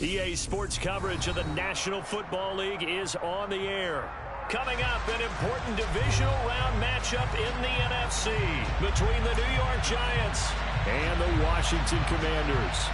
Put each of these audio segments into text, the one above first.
EA Sports coverage of the National Football League is on the air. Coming up, an important divisional round matchup in the NFC between the New York Giants and the Washington Commanders.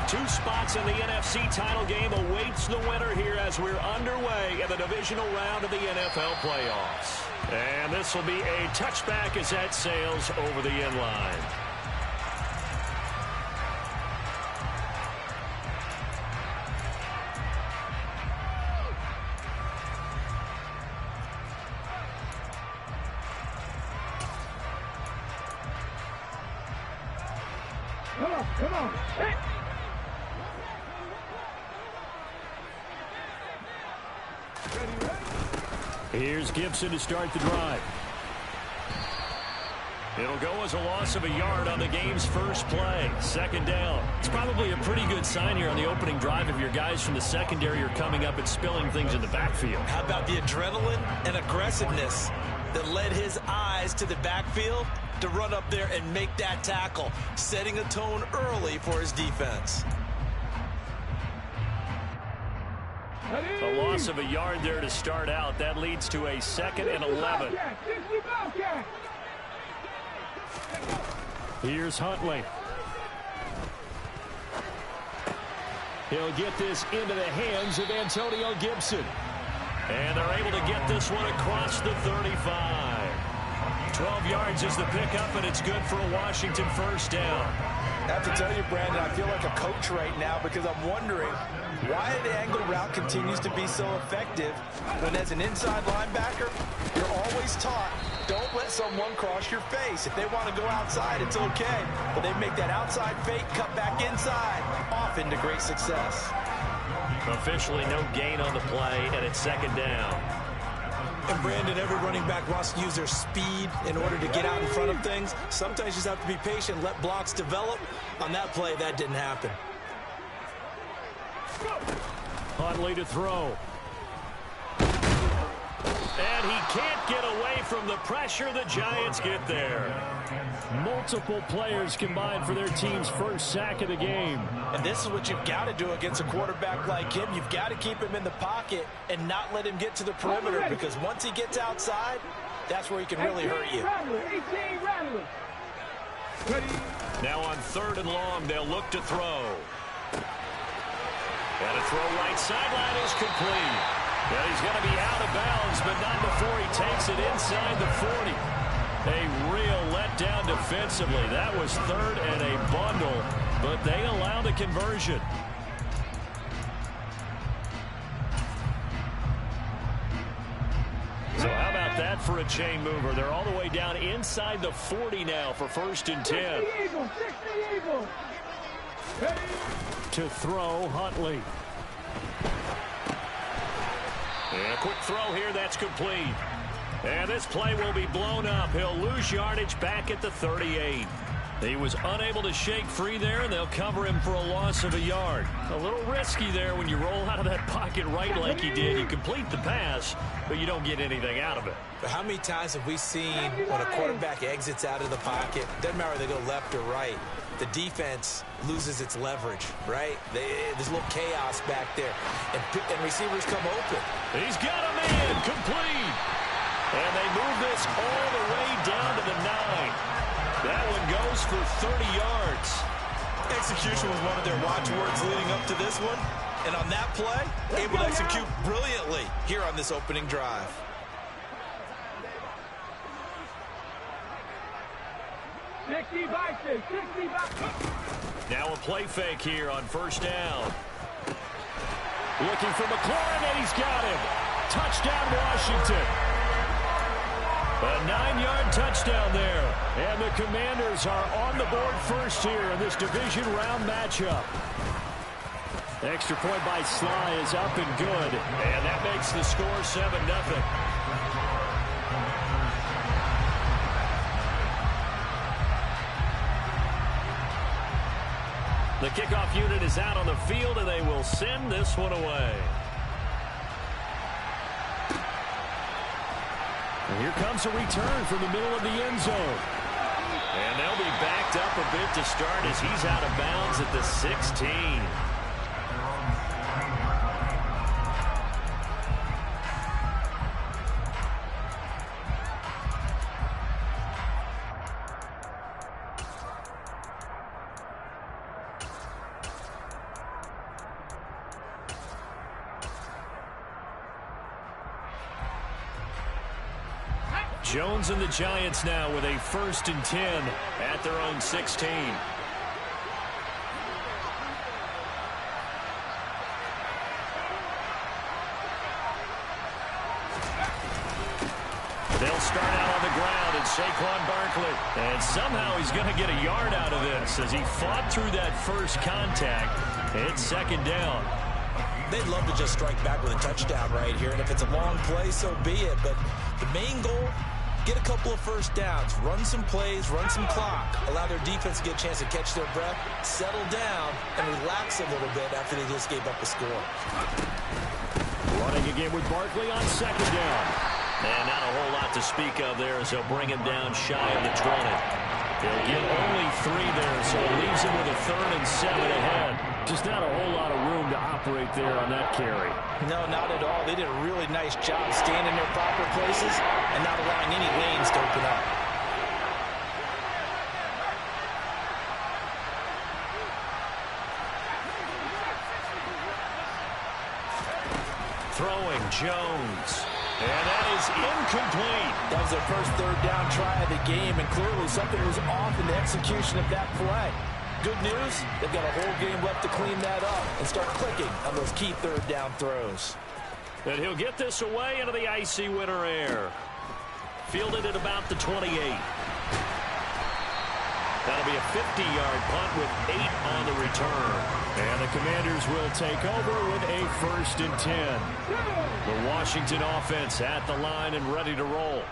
Two spots in the NFC title game awaits the winner here as we're underway in the divisional round of the NFL playoffs. And this will be a touchback as that sails over the end line. Come on. Hey. Here's Gibson to start the drive. It'll go as a loss of a yard on the game's first play. Second down. It's probably a pretty good sign here on the opening drive if your guys from the secondary are coming up and spilling things in the backfield. How about the adrenaline and aggressiveness that led his eyes to the backfield to run up there and make that tackle, setting a tone early for his defense. A loss of a yard there to start out. That leads to a 2nd and 11. Here's Huntley. He'll get this into the hands of Antonio Gibson. And they're able to get this one across the 35. 12 yards is the pickup, and it's good for a Washington first down. I have to tell you, Brandon, I feel like a coach right now because I'm wondering why the angle route continues to be so effective when as an inside linebacker, you're always taught, don't let someone cross your face. If they want to go outside, it's okay. But they make that outside fake, cut back inside, off into great success. Officially no gain on the play, and it's 2nd down. And Brandon, every running back wants to use their speed in order to get out in front of things. Sometimes you just have to be patient, let blocks develop. On that play, that didn't happen. Huntley to throw. And he can't get away from the pressure. The Giants get there. Multiple players combined for their team's first sack of the game. And this is what you've got to do against a quarterback like him. You've got to keep him in the pocket and not let him get to the perimeter, because once he gets outside, that's where he can really hurt you. Now on 3rd and long, they'll look to throw. And a throw right sideline is complete. And he's going to be out of bounds, but not before he takes it inside the 40. A real letdown defensively. That was 3rd and a bundle, but they allow the conversion. So how about that for a chain mover? They're all the way down inside the 40 now for 1st and 10. To throw, Huntley. And a quick throw here, that's complete. And this play will be blown up. He'll lose yardage back at the 38. He was unable to shake free there, and they'll cover him for a loss of a yard. A little risky there when you roll out of that pocket right like he did. You complete the pass, but you don't get anything out of it. But how many times have we seen when a quarterback exits out of the pocket, doesn't matter whether they go left or right, the defense loses its leverage, right? There's a little chaos back there, and receivers come open. He's got a man, complete. And they move this all the way down to the 9. That one goes for 30 yards. Execution was one of their watchwords leading up to this one. And on that play, able to execute brilliantly here on this opening drive. Now a play fake here on 1st down. Looking for McLaurin, and he's got him. Touchdown, Washington. A 9-yard touchdown there. And the Commanders are on the board first here in this division round matchup. Extra point by Sly is up and good. And that makes the score 7-0. The kickoff unit is out on the field, and they will send this one away. And here comes a return from the middle of the end zone. And they'll be backed up a bit to start as he's out of bounds at the 16. Jones and the Giants now with a 1st and 10 at their own 16. They'll start out on the ground, and Saquon Barkley. And somehow he's going to get a yard out of this as he fought through that first contact. It's 2nd down. They'd love to just strike back with a touchdown right here, and if it's a long play, so be it. But the main goal, get a couple of first downs, run some plays, run some clock, allow their defense to get a chance to catch their breath, settle down, and relax a little bit after they just gave up a score. Running again with Barkley on 2nd down. And not a whole lot to speak of there as they'll bring him down shy of the 20. They'll get only 3 there, so it leaves him with a 3rd and 7 ahead. Just not a whole lot of room to operate there on that carry. No, not at all. They did a really nice job staying in their proper places and not allowing any lanes to open up. Throwing Jones. And that is incomplete. That was their first 3rd down try of the game, and clearly something was off in the execution of that play. Good news, they've got a whole game left to clean that up and start clicking on those key 3rd down throws. And he'll get this away into the icy winter air. Fielded at about the 28. That'll be a 50-yard punt with 8 on the return. And the Commanders will take over with a 1st and 10. The Washington offense at the line and ready to roll.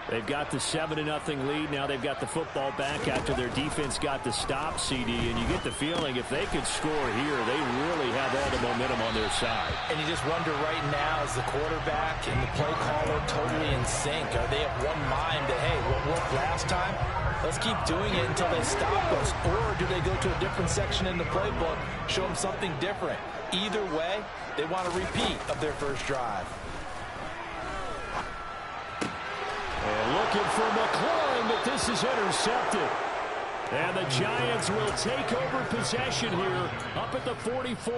They've got the 7-0 lead. Now they've got the football back after their defense got the stop, CD. And you get the feeling if they could score here, they really have all the momentum on their side. And you just wonder right now, is the quarterback and the play caller totally in sync? Are they of one mind that, hey, what worked last time? Let's keep doing it until they stop us. Or do they go to a different section in the playbook, show them something different? Either way, they want a repeat of their first drive. And looking for McLaurin, but this is intercepted. And the Giants will take over possession here up at the 44.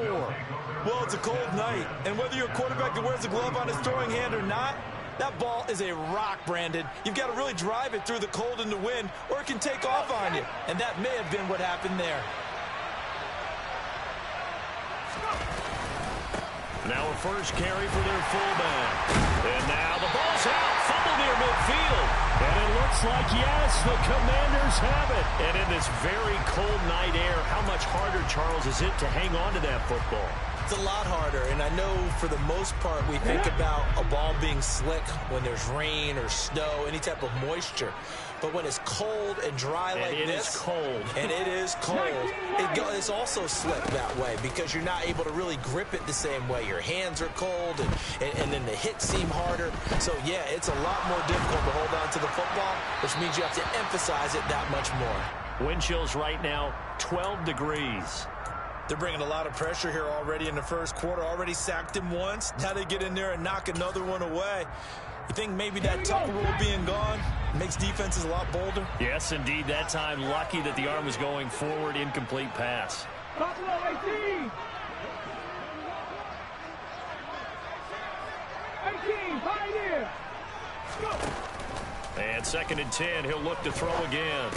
Well, it's a cold night, and whether you're a quarterback that wears a glove on his throwing hand or not, that ball is a rock, Brandon. You've got to really drive it through the cold and the wind, or it can take off on you. And that may have been what happened there. Now a first carry for their fullback. And now the ball's out. Fumble near midfield. And it looks like, yes, the Commanders have it. And in this very cold night air, how much harder, Charles, is it to hang on to that football? It's a lot harder, and I know for the most part we think about a ball being slick when there's rain or snow, any type of moisture. But when it's cold and dry like this, it is cold. And it is cold, it's also slick that way because you're not able to really grip it the same way. Your hands are cold, and then the hits seem harder. So, yeah, it's a lot more difficult to hold on to the football, which means you have to emphasize it that much more. Wind chills right now, 12 degrees. They're bringing a lot of pressure here already in the first quarter. Already sacked him once. Now they get in there and knock another one away. You think maybe that tuck rule being gone makes defenses a lot bolder? Yes, indeed. That time, lucky that the arm was going forward. Incomplete pass. Buffalo 18. 18, Pioneer. Go. And 2nd and 10. He'll look to throw again.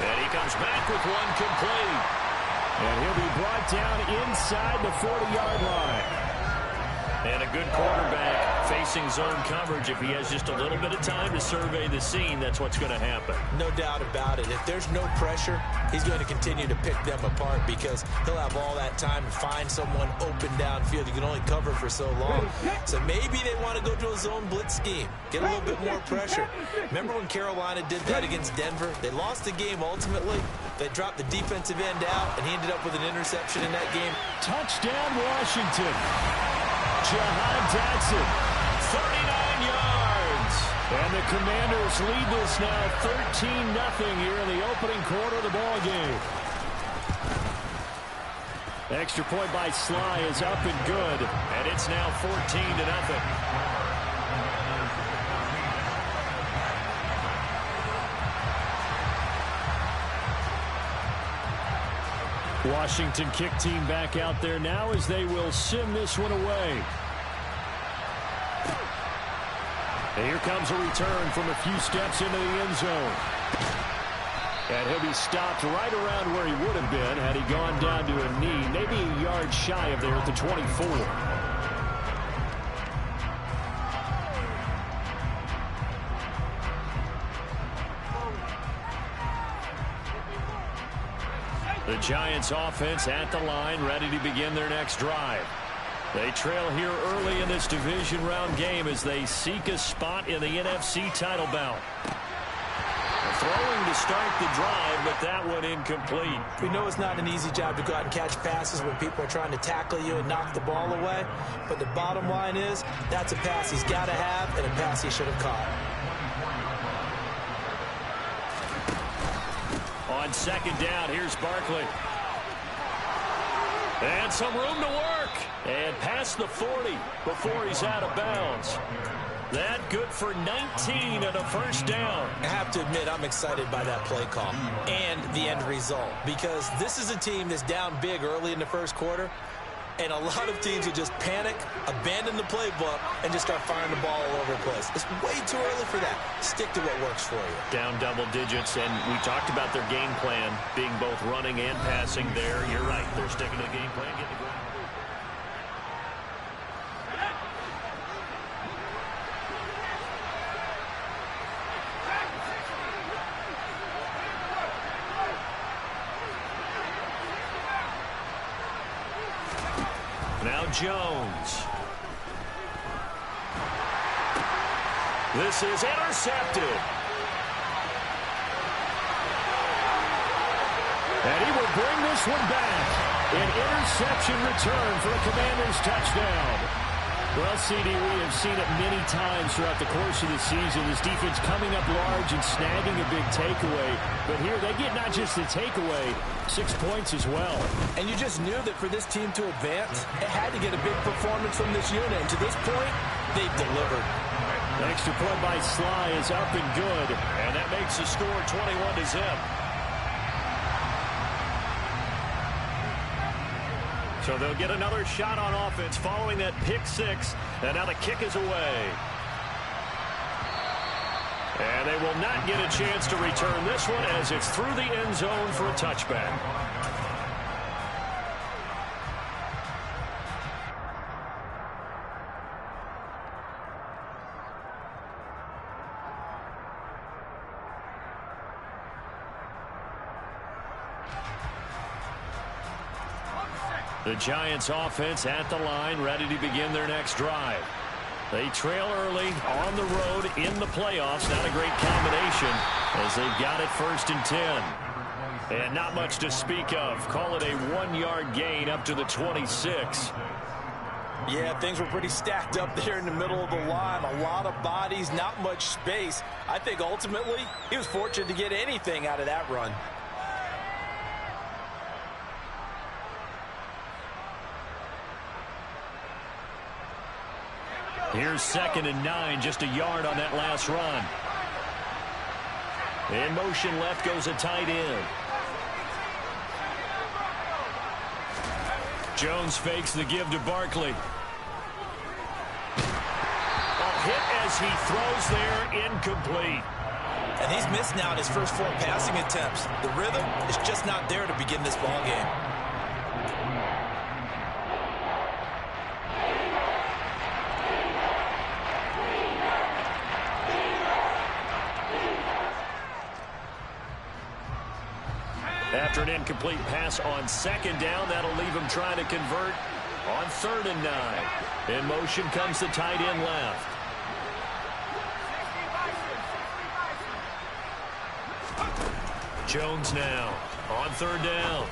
And he comes back with one complete. And he'll be brought down inside the 40-yard line. And a good quarterback facing zone coverage, if he has just a little bit of time to survey the scene, that's what's going to happen. No doubt about it. If there's no pressure, he's going to continue to pick them apart because he'll have all that time to find someone open downfield. You can only cover for so long. So maybe they want to go to a zone blitz scheme, get a little bit more pressure. Remember when Carolina did that against Denver? They lost the game ultimately. They dropped the defensive end out, and he ended up with an interception in that game. Touchdown, Washington. Jahan Dotson, 39 yards. And the Commanders lead this now 13-0 here in the opening quarter of the ball game. Extra point by Sly is up and good, and it's now 14-0. Washington kick team back out there now as they will send this one away. And here comes a return from a few steps into the end zone. And he'll be stopped right around where he would have been had he gone down to a knee, maybe a yard shy of there at the 24. The Giants offense at the line, ready to begin their next drive. They trail here early in this division round game as they seek a spot in the NFC title bout. Throwing to start the drive, but that one incomplete. We know it's not an easy job to go out and catch passes when people are trying to tackle you and knock the ball away. But the bottom line is, that's a pass he's got to have and a pass he should have caught. On second down, here's Barkley. And some room to work. And past the 40 before he's out of bounds. That good for 19 and a first down. I have to admit, I'm excited by that play call and the end result. Because this is a team that's down big early in the first quarter. And a lot of teams will just panic, abandon the playbook, and just start firing the ball all over the place. It's way too early for that. Stick to what works for you. Down double digits, and we talked about their game plan being both running and passing there. You're right. They're sticking to the game plan. Get the ground. Now Jones. This is intercepted. And he will bring this one back. An interception return for a Commanders touchdown. Well, CD, we have seen it many times throughout the course of the season. This defense coming up large and snagging a big takeaway. But here they get not just the takeaway, 6 points as well. And you just knew that for this team to advance, it had to get a big performance from this unit. And to this point, they've delivered. Extra point by Sly is up and good. And that makes the score 21-0. So they'll get another shot on offense following that pick six. And now the kick is away. And they will not get a chance to return this one as it's through the end zone for a touchback. The Giants offense at the line, ready to begin their next drive. They trail early on the road in the playoffs. Not a great combination as they've got it 1st and 10. And not much to speak of. Call it a 1-yard gain up to the 26. Yeah, things were pretty stacked up there in the middle of the line. A lot of bodies, not much space. I think ultimately he was fortunate to get anything out of that run. Here's 2nd and 9, just a yard on that last run. In motion left goes a tight end. Jones fakes the give to Barkley. A hit as he throws there, incomplete. And he's missed now in his first 4 passing attempts. The rhythm is just not there to begin this ball game. After an incomplete pass on second down, that'll leave him trying to convert on 3rd and 9. In motion comes the tight end left. Jones now on 3rd down.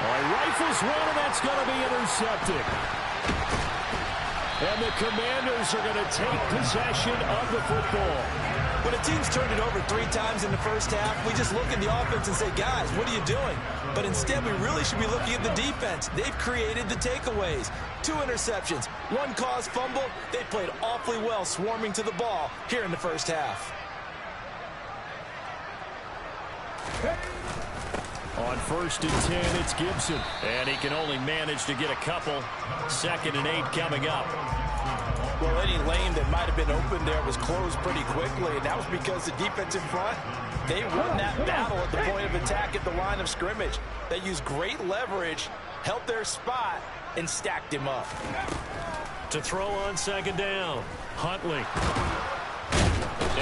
Rifles one, and that's going to be intercepted. And the Commanders are going to take possession of the football. When a team's turned it over 3 times in the first half, we just look at the offense and say, guys, what are you doing? But instead, we really should be looking at the defense. They've created the takeaways. 2 interceptions, 1 caused fumble. They played awfully well swarming to the ball here in the first half. On 1st and 10, it's Gibson. And he can only manage to get a couple. 2nd and 8 coming up. Well, any lane that might have been open there was closed pretty quickly, and that was because the defense in front, they won that battle at the point of attack at the line of scrimmage. They used great leverage, held their spot, and stacked him up. To throw on 2nd down, Huntley.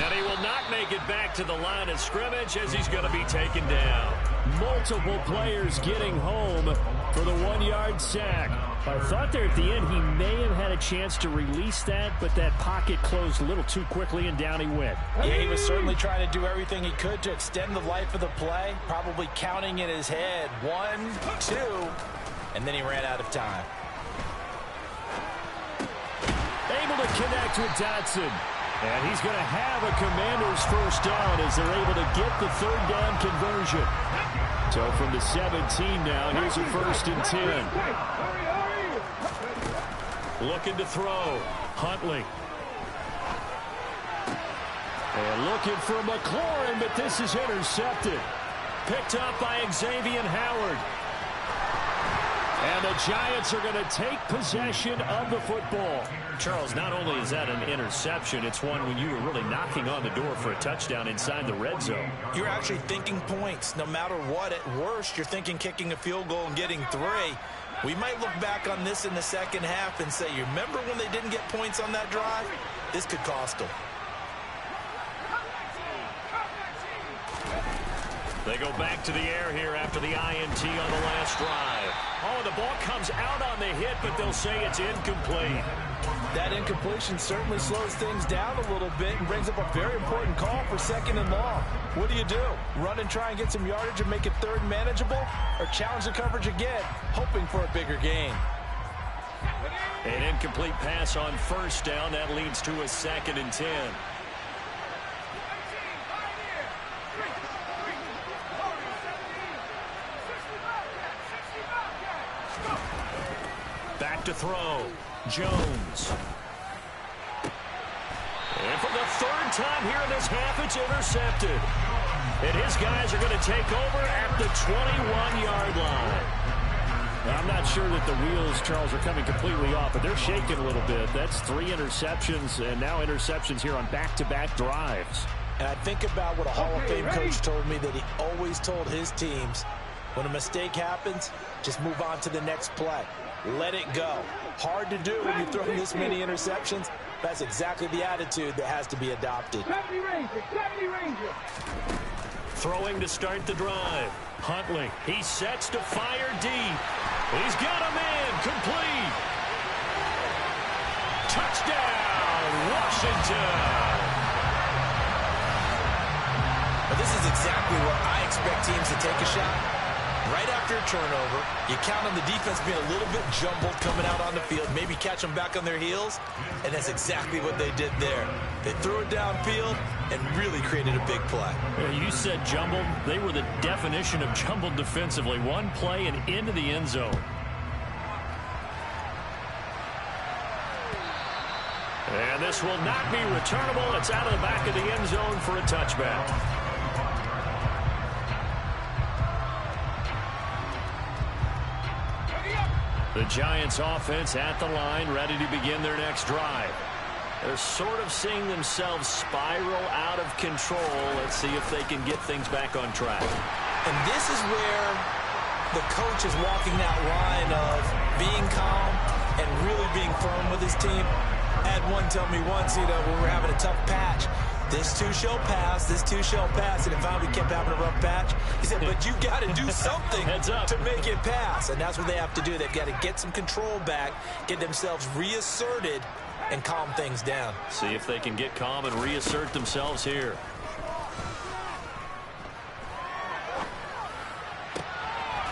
And he will not make it back to the line of scrimmage as he's going to be taken down. Multiple players getting home for the 1-yard sack. I thought there at the end he may have had a chance to release that, but that pocket closed a little too quickly, and down he went. Yeah, he was certainly trying to do everything he could to extend the life of the play, probably counting in his head 1, 2, and then he ran out of time. Able to connect with Dotson. And he's going to have a Commanders first down as they're able to get the 3rd down conversion. So from the 17 now, here's a 1st and 10. Looking to throw. Huntley. And looking for McLaurin, but this is intercepted. Picked up by Xavier Howard. And the Giants are going to take possession of the football. Charles, not only is that an interception, it's one when you were really knocking on the door for a touchdown inside the red zone. You're actually thinking points. No matter what, at worst, you're thinking kicking a field goal and getting 3. We might look back on this in the second half and say, you remember when they didn't get points on that drive? This could cost them. They go back to the air here after the INT on the last drive. Oh, the ball comes out on the hit, but they'll say it's incomplete. That incompletion certainly slows things down a little bit and brings up a very important call for 2nd and long. What do? Run and try and get some yardage and make it 3rd manageable, or challenge the coverage again, hoping for a bigger gain? An incomplete pass on 1st down. That leads to a 2nd and 10. Back to throw. Jones. And for the 3rd time here in this half, it's intercepted. And his guys are going to take over at the 21-yard line. I'm not sure that the wheels, Charles, are coming completely off, but they're shaking a little bit. That's 3 interceptions, and now interceptions here on back-to-back drives. And I think about what a Hall of Fame coach told me, that he always told his teams, when a mistake happens, just move on to the next play. Let it go. Hard to do when you throw this many interceptions. That's exactly the attitude that has to be adopted. Throwing to start the drive. Huntley. He sets to fire deep. He's got a man. Complete. Touchdown, Washington. Well, this is exactly what I expect teams to take a shot. Right after a turnover, you count on the defense being a little bit jumbled coming out on the field, maybe catch them back on their heels, and that's exactly what they did there. They threw it downfield and really created a big play. You said jumbled. They were the definition of jumbled defensively. One play and into the end zone. And this will not be returnable. It's out of the back of the end zone for a touchback. The Giants offense at the line, ready to begin their next drive. They're sort of seeing themselves spiral out of control. Let's see if they can get things back on track. And this is where the coach is walking that line of being calm and really being firm with his team. I had one tell me once, when we're having a tough patch, This too shall pass. This too shall pass. And finally kept having a rough patch. He said, but you've got to do something to make it pass. And that's what they have to do. They've got to get some control back, get themselves reasserted, and calm things down. See if they can get calm and reassert themselves here.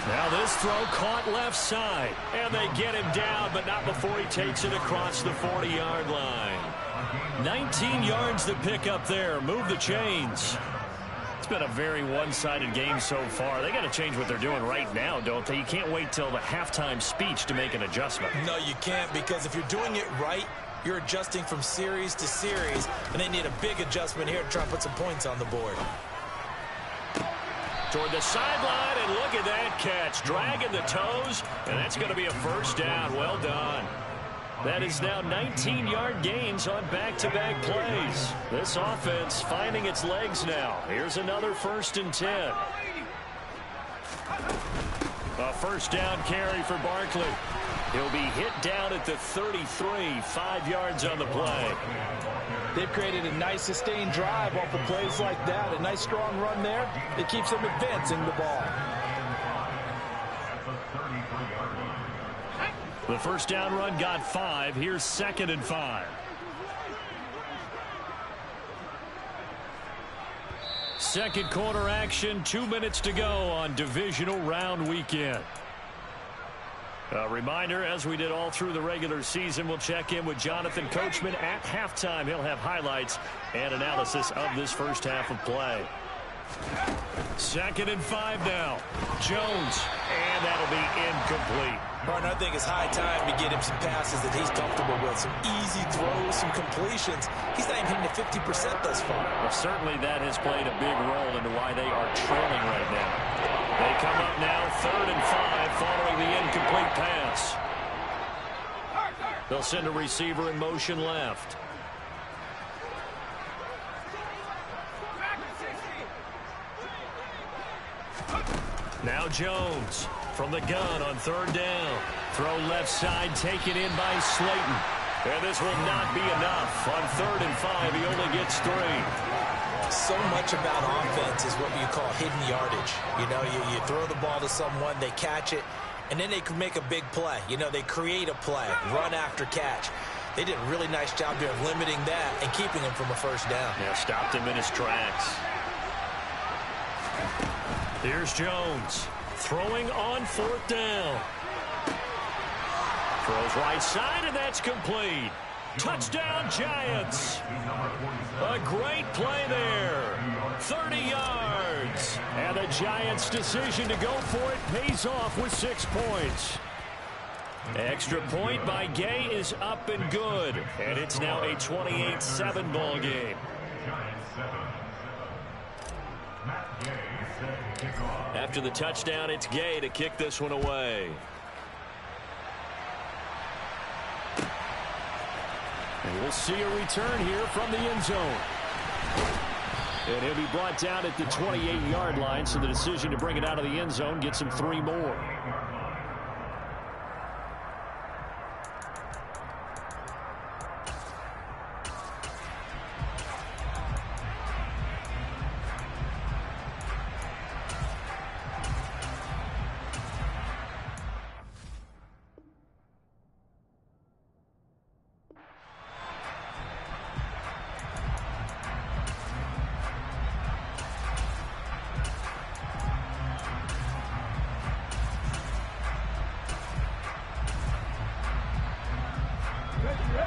Now this throw caught left side. And they get him down, but not before he takes it across the 40-yard line. 19 yards to pick up there. Move the chains. It's been a very one-sided game so far. They got to change what they're doing right now, don't they? You can't wait till the halftime speech to make an adjustment. No, you can't, because if you're doing it right, you're adjusting from series to series, and they need a big adjustment here to try and put some points on the board. Toward the sideline, and look at that catch. Dragging the toes, and that's going to be a first down. Well done. That is now 19-yard gains on back-to-back plays. This offense finding its legs now. Here's another 1st and 10. A first down carry for Barkley. He'll be hit down at the 33, 5 yards on the play. They've created a nice sustained drive off of plays like that. A nice strong run there. It keeps them advancing the ball. The first down run got 5. Here's 2nd and 5. Second quarter action, 2 minutes to go on divisional round weekend. A reminder, as we did all through the regular season, we'll check in with Jonathan Coachman at halftime. He'll have highlights and analysis of this first half of play. 2nd and 5 now. Jones, and that'll be incomplete. Martin, I think it's high time to get him some passes that he's comfortable with. Some easy throws, some completions. He's not even hitting the 50% thus far. Well, certainly that has played a big role into why they are trailing right now. They come up now 3rd and 5 following the incomplete pass. They'll send a receiver in motion left. Now Jones from the gun on 3rd down. Throw left side taken in by Slayton. And this will not be enough. On 3rd and 5, he only gets 3. So much about offense is what you call hidden yardage. You know, you throw the ball to someone, they catch it, and then they can make a big play. You know, they create a play, run after catch. They did a really nice job there of limiting that and keeping him from a first down. Yeah, stopped him in his tracks. Here's Jones throwing on 4th down. Throws right side, and that's complete. Touchdown, Giants. A great play there. 30 yards. And the Giants' decision to go for it pays off with 6 points. Extra point by Gay is up and good. And it's now a 28-7 ball game. After the touchdown, it's Gay to kick this one away. And we'll see a return here from the end zone. And he'll be brought down at the 28-yard line, so the decision to bring it out of the end zone gets him 3 more.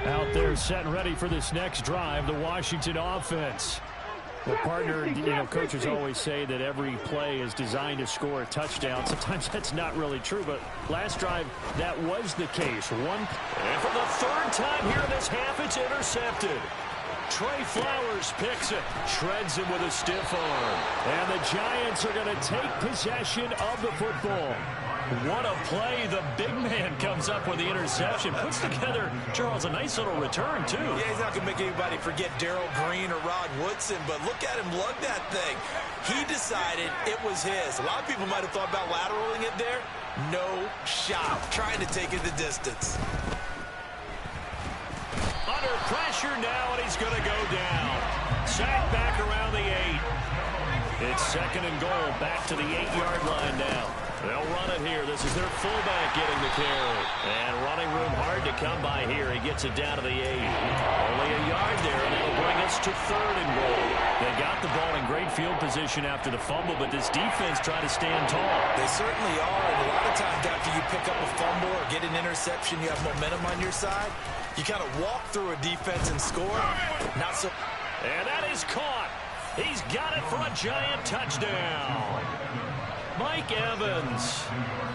Out there set and ready for this next drive, the Washington offense. The partner, coaches always say that every play is designed to score a touchdown. Sometimes that's not really true, but last drive, that was the case. And for the 3rd time here in this half, it's intercepted. Trey Flowers picks it, shreds him with a stiff arm. And the Giants are going to take possession of the football. What a play. The big man comes up with the interception. Puts together, Charles, a nice little return, too. Yeah, he's not going to make anybody forget Darrell Green or Rod Woodson, but look at him lug that thing. He decided it was his. A lot of people might have thought about lateraling it there. No shot. Trying to take it the distance. Under pressure now, and he's going to go down. sack back around the 8. It's second and goal, back to the 8-yard line now. They'll run it here. This is their fullback getting the carry. And running room hard to come by here. He gets it down to the 8. Only a yard there, and that'll bring us to third and goal. They got the ball in great field position after the fumble, but this defense tried to stand tall. They certainly are, and a lot of times after you pick up a fumble or get an interception, you have momentum on your side. You kind of walk through a defense and score. Not so. And that is caught. He's got it for a giant touchdown. Mike Evans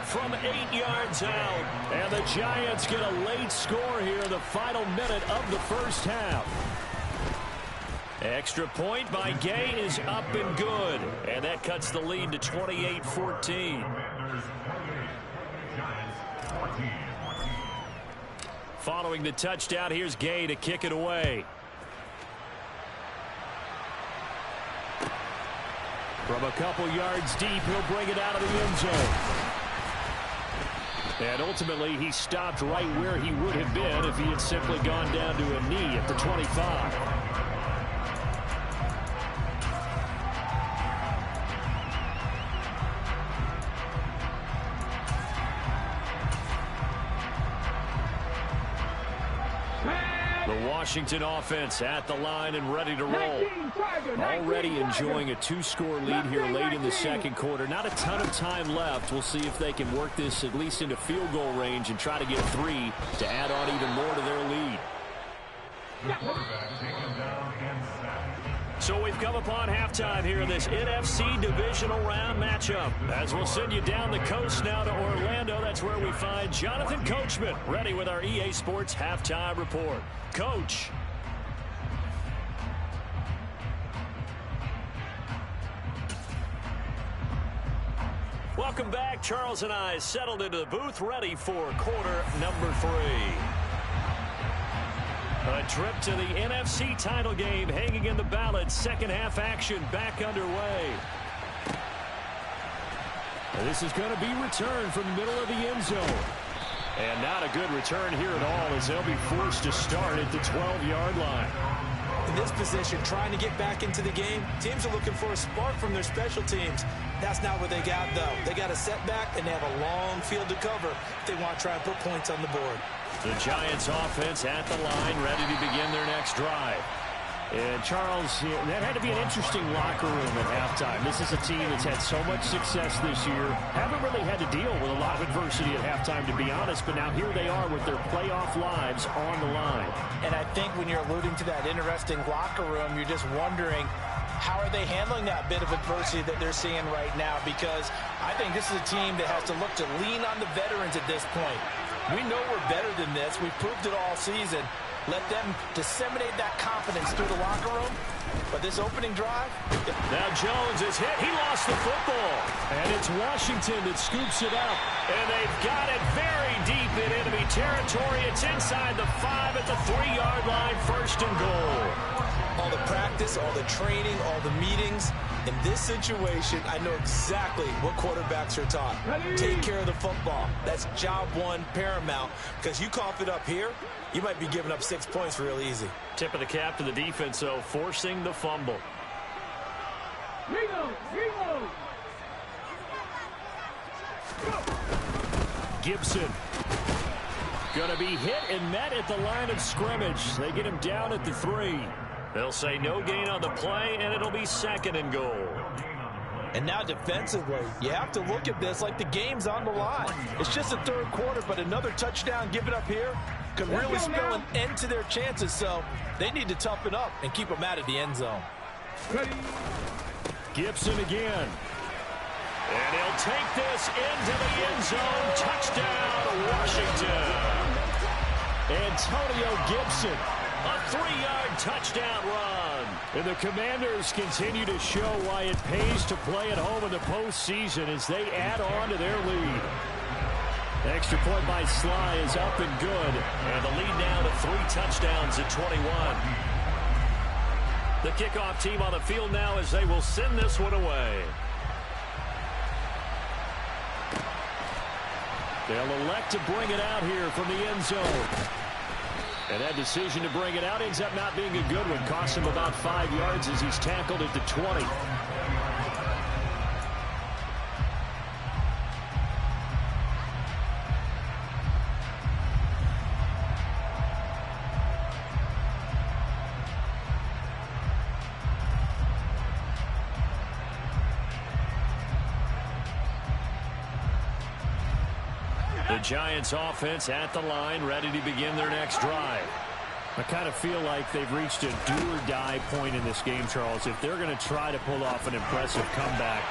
from 8 yards out. And the Giants get a late score here in the final minute of the first half. Extra point by Gay is up and good. And that cuts the lead to 28-14. Following the touchdown, here's Gay to kick it away. From a couple yards deep, he'll bring it out of the end zone. And ultimately, he stopped right where he would have been if he had simply gone down to a knee at the 25. Washington offense at the line and ready to roll. Already enjoying a 2-score lead here late in the second quarter. Not a ton of time left. We'll see if they can work this at least into field goal range and try to get 3 to add on even more to their lead. So we've come upon halftime here in this NFC Divisional Round matchup. As we'll send you down the coast now to Orlando, that's where we find Jonathan Coachman ready with our EA Sports Halftime Report. Coach. Welcome back. Charles and I settled into the booth ready for quarter number 3. A trip to the NFC title game hanging in the balance. Second half action back underway. And this is going to be returned from the middle of the end zone. And not a good return here at all as they'll be forced to start at the 12-yard line. In this position, trying to get back into the game, teams are looking for a spark from their special teams. That's not what they got, though. They got a setback, and they have a long field to cover if they want to try and put points on the board. The Giants offense at the line, ready to begin their next drive. And Charles, that had to be an interesting locker room at halftime. This is a team that's had so much success this year. Haven't really had to deal with a lot of adversity at halftime, to be honest. But now here they are with their playoff lives on the line. And I think when you're alluding to that interesting locker room, you're just wondering, how are they handling that bit of adversity that they're seeing right now? Because I think this is a team that has to look to lean on the veterans at this point. We know we're better than this. We've proved it all season. Let them disseminate that confidence through the locker room. But this opening drive. Now Jones is hit. He lost the football. And it's Washington that scoops it up. And they've got it very deep in enemy territory. It's inside the 5 at the 3-yard line. First and goal. All the practice, all the training, all the meetings. In this situation, I know exactly what quarterbacks are taught. Take care of the football. That's job one, paramount. Because you cough it up here, you might be giving up 6 points real easy. Tip of the cap to the defense, though, forcing the fumble. Gibson. Going to be hit and met at the line of scrimmage. They get him down at the 3. They'll say no gain on the play, and it'll be second and goal. And now defensively, you have to look at this like the game's on the line. It's just the third quarter, but another touchdown given up here could really spell an end to their chances. So they need to toughen up and keep them out of the end zone. Gibson again. And he'll take this into the end zone. Touchdown, Washington. Antonio Gibson. A 3-yard touchdown run. And the Commanders continue to show why it pays to play at home in the postseason as they add on to their lead. Extra point by Sly is up and good. And the lead now to 3 touchdowns at 21. The kickoff team on the field now as they will send this one away. They'll elect to bring it out here from the end zone. And that decision to bring it out ends up not being a good one. Cost him about 5 yards as he's tackled at the 20. The Giants offense at the line, ready to begin their next drive. I kind of feel like they've reached a do-or-die point in this game, Charles. If they're going to try to pull off an impressive comeback,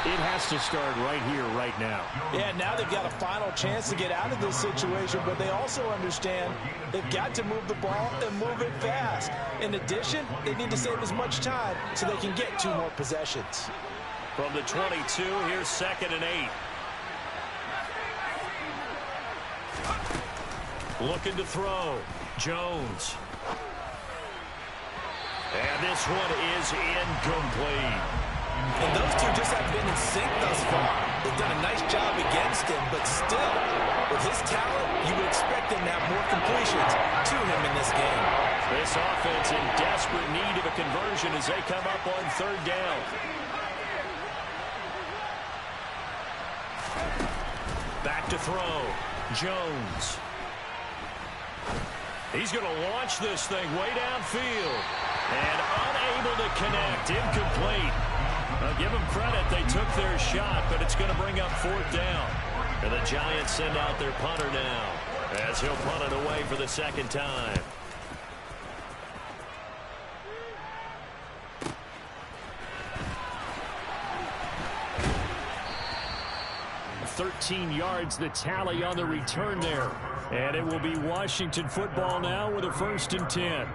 it has to start right here, right now. Yeah, now they've got a final chance to get out of this situation, but they also understand they've got to move the ball and move it fast. In addition, they need to save as much time so they can get 2 more possessions. From the 22, here's 2nd and 8. Looking to throw. Jones. And this one is incomplete. And those two just haven't been in sync thus far. They've done a nice job against him, but still, with his talent, you would expect him to have more completions to him in this game. This offense in desperate need of a conversion as they come up on 3rd down. Back to throw. Jones. He's going to launch this thing way downfield. And unable to connect. Incomplete. I'll give them credit. They took their shot, but it's going to bring up 4th down. And the Giants send out their punter now as he'll punt it away for the 2nd time. $13 yards, the tally on the return there. And it will be Washington football now with a 1st and 10.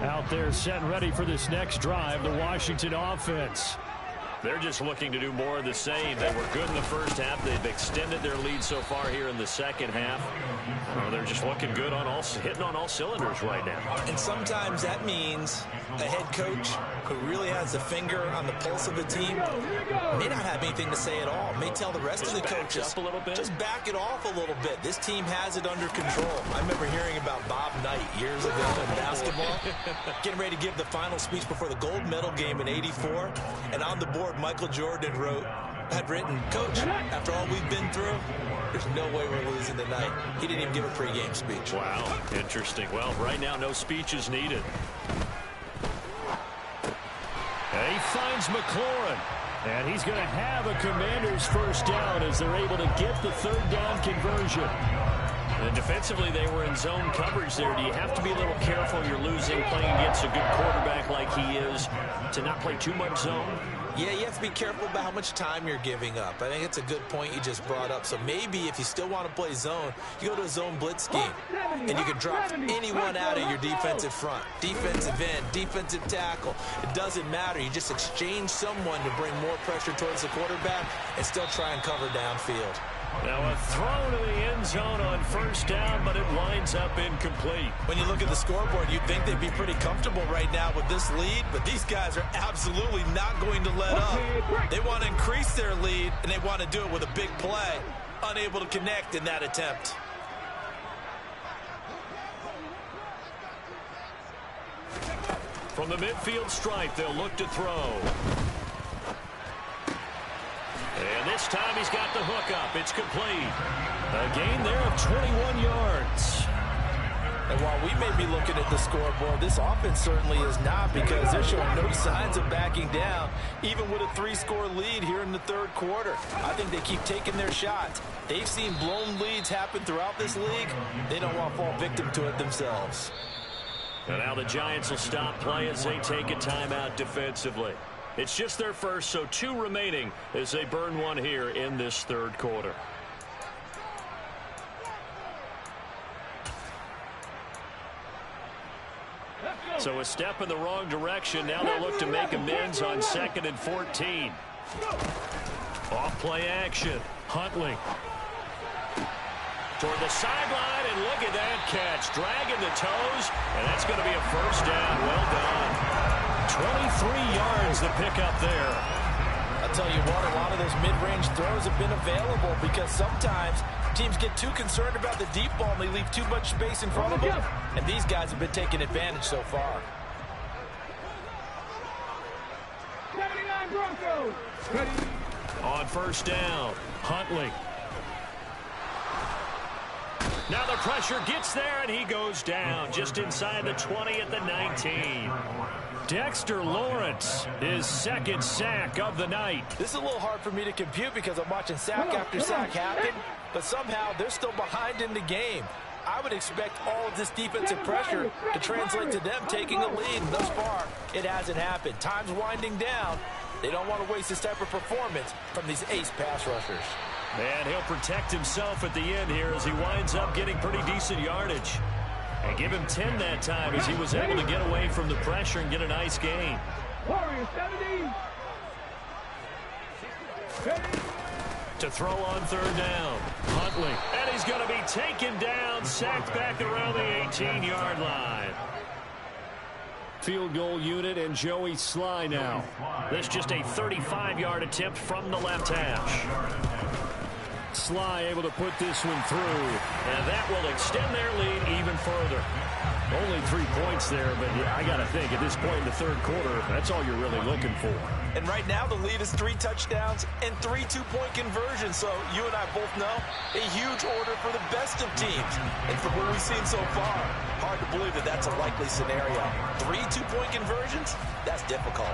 Out there set and ready for this next drive, the Washington offense. They're just looking to do more of the same. They were good in the first half. They've extended their lead so far here in the second half. They're just looking good on hitting on all cylinders right now. And sometimes that means a head coach who really has a finger on the pulse of a team may not have anything to say at all. May tell the rest of the coaches up a little bit. Just back it off a little bit. This team has it under control. I remember hearing about Bob Knight years ago in basketball, getting ready to give the final speech before the gold medal game in '84, and on the board Michael Jordan had written, "Coach, after all we've been through, there's no way we're losing tonight." He didn't even give a pregame speech. Wow, interesting. Well, right now, no speech is needed. And he finds McLaurin. And he's going to have a Commanders 1st down as they're able to get the 3rd down conversion. And defensively, they were in zone coverage there. Do you have to be a little careful? You're losing, playing against a good quarterback like he is, to not play too much zone? Yeah, you have to be careful about how much time you're giving up. I think it's a good point you just brought up. So maybe if you still want to play zone, you go to a zone blitz scheme. And you can drop anyone out of your defensive front. Defensive end, defensive tackle. It doesn't matter. You just exchange someone to bring more pressure towards the quarterback and still try and cover downfield. Now a throw to the end zone on 1st down, but it winds up incomplete. When you look at the scoreboard, you'd think they'd be pretty comfortable right now with this lead, but these guys are absolutely not going to let up. They want to increase their lead, and they want to do it with a big play. Unable to connect in that attempt. From the midfield stripe, they'll look to throw. And this time he's got the hook up. It's complete. A gain there of 21 yards. And while we may be looking at the scoreboard, this offense certainly is not, because they're showing no signs of backing down, even with a 3-score lead here in the 3rd quarter. I think they keep taking their shots. They've seen blown leads happen throughout this league. They don't want to fall victim to it themselves. And now the Giants will stop play as they take a timeout defensively. It's just their first, so 2 remaining as they burn one here in this 3rd quarter. So a step in the wrong direction. Now they'll look to make amends on 2nd and 14. Off play action. Huntley. Toward the sideline, and look at that catch. Dragging the toes, and that's going to be a 1st down. Well done. 23 yards the pickup there. I I'll tell you what, a lot of those mid-range throws have been available because sometimes teams get too concerned about the deep ball and they leave too much space in front of them, and these guys have been taking advantage so far. 79 Broncos. Ready. On first down, Huntley. Now the pressure gets there, and he goes down just inside the 20 at the 19. Dexter Lawrence, his second sack of the night. This is a little hard for me to compute because I'm watching sack after sack happen, but somehow they're still behind in the game. I would expect all of this defensive pressure to translate to them taking a lead, and thus far, it hasn't happened. Time's winding down. They don't want to waste this type of performance from these ace pass rushers. And he'll protect himself at the end here as he winds up getting pretty decent yardage. And give him 10 that time as he was able to get away from the pressure and get a nice gain. Warriors 70. To throw on third down, Huntley. And he's going to be taken down, sacked back around the 18-yard line. Field goal unit and Joey Sly now. This just a 35-yard attempt from the left hash. Sly able to put this one through. And that will extend their lead even further. Only 3 points there, but I got to think at this point in the third quarter, that's all you're really looking for. And right now the lead is 3 touchdowns and 3 two-point conversions. So you and I both know a huge order for the best of teams. And from what we've seen so far, hard to believe that that's a likely scenario. 3 two-point conversions? That's difficult.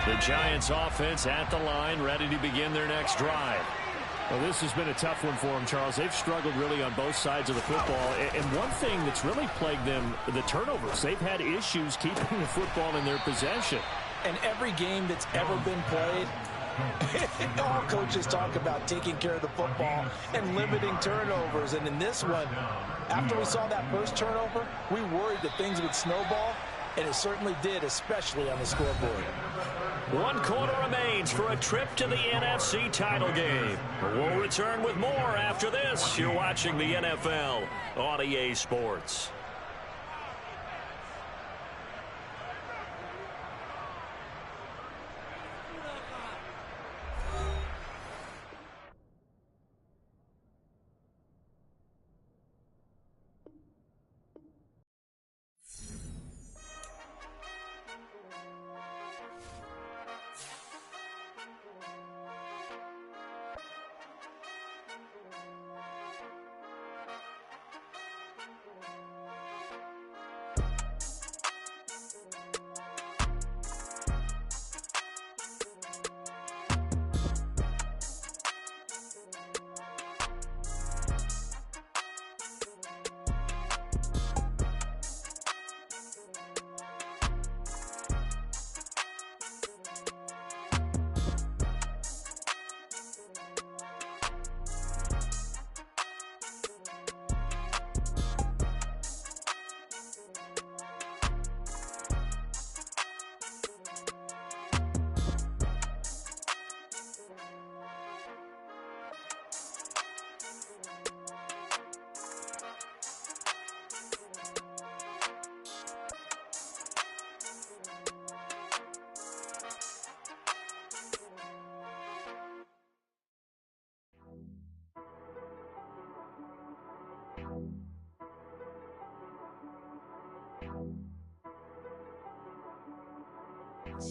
The Giants offense at the line, ready to begin their next drive. Well, this has been a tough one for them, Charles. They've struggled really on both sides of the football. And one thing that's really plagued them, the turnovers. They've had issues keeping the football in their possession. And every game that's ever been played, all coaches talk about taking care of the football and limiting turnovers. And in this one, after we saw that first turnover, we worried that things would snowball. And it certainly did, especially on the scoreboard. 1 quarter remains for a trip to the NFC title game. We'll return with more after this. You're watching the NFL on EA Sports.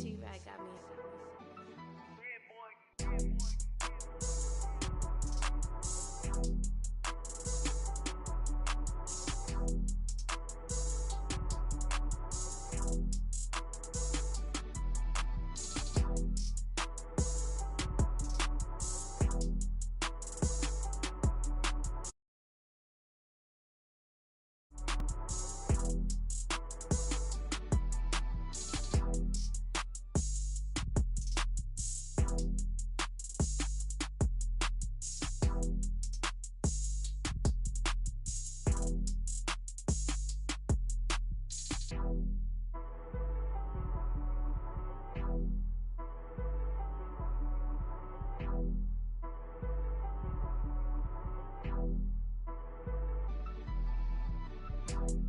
She-Rag got me. You.